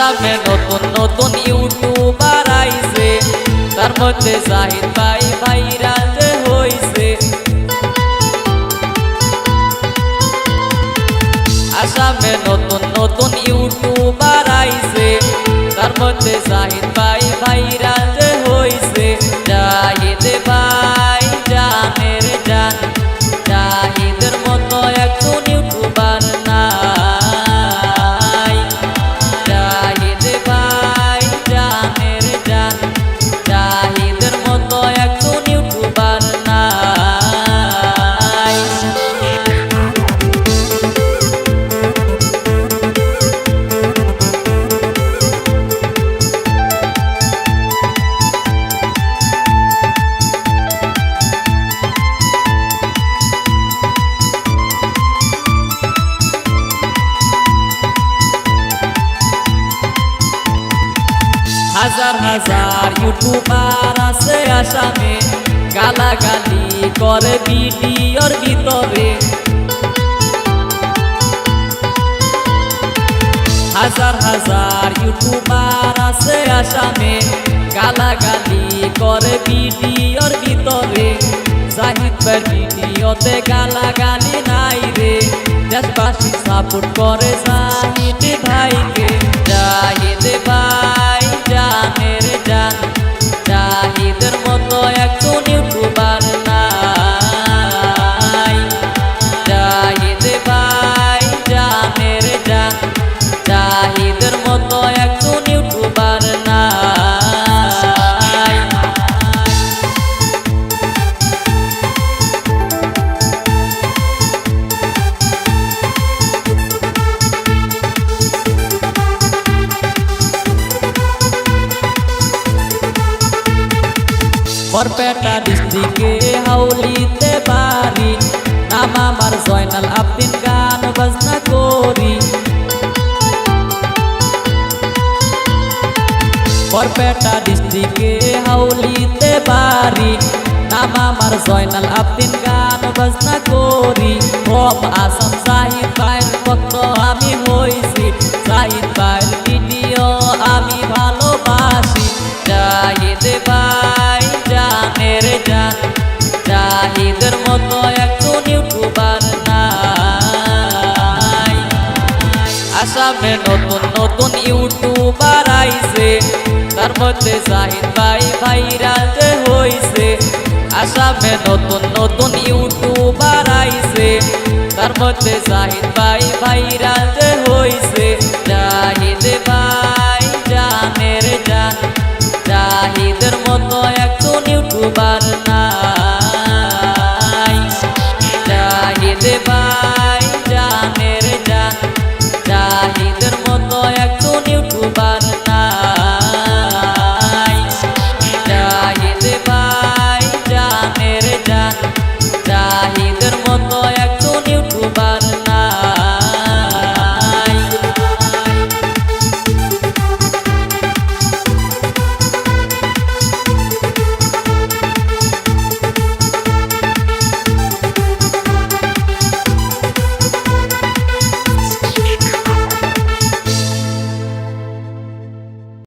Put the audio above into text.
আসামে নতুন নতুন ইউটিউবার আইছে, তার মধ্যে জাহিদ ভাই ভাইরাল যে হইছে। আসামে নতুন নতুন ইউটিউবার আইছে, তার মধ্যে জাহিদ ভাই ভাইরাল যে হইছে। জাহিদ ভাই জানের জান, জাহিদের মতো একজন ইউটিউবার নাই। জাহিদ ভাই জানের জান, জাহিদের মতো একজন ইউটিউবার নাই। হাজার হাজার ইউটিউবার আছে আসামে, গালাগালি করে ভিডিওর ভিতরে। হাজার হাজার ইউটিউবার আছে আসামে, গালাগালি করে ভিডিওর ভিতরে। জাহিদ ভাই ভিডিওতে গালাগালি নাই রে, দেশবাসী সাপোর্ট করে জাহিদ ভাইকে। জাহিদ ভাই জানের জান, জাহিদের মতো একজন ইউটিউবার নাই। জাহিদ ভাই জানের জান, জাহিদের মতো একজন ইউটিউবার নাই। বরপেটা ডিস্ট্রিক্টে হাউলিতে বাড়ি, নাম আমার জয়নাল আবদিন, গান বাজনা করি। বরপেটা ডিস্ট্রিক্টে হাউলিতে বাড়ি, নাম আমার জয়নাল আবদিন, গান বাজনা করি। হোম আসাম জাহিদ ভাইয়ের ভক্ত আমি হইছি, জাহিদ ভাইয়ের ভিডিও আমি ভালোবাসি। জাহিদ ভাই জানের জান, জাহিদের মতো একজন ইউটিউবার নাই। আসামে নতুন নতুন ইউটিউবার আইছে, তার মধ্যে জাহিদ ভাই ভাইরাল যে হইছে। আসামে নতুন নতুন ইউটিউবার আইছে, তার মধ্যে জাহিদ ভাই ভাইরাল যে হইছে। জাহিদ ভাই জানের জান, জাহিদের মতো একজন ইউটিউবার নাই। জাহিদ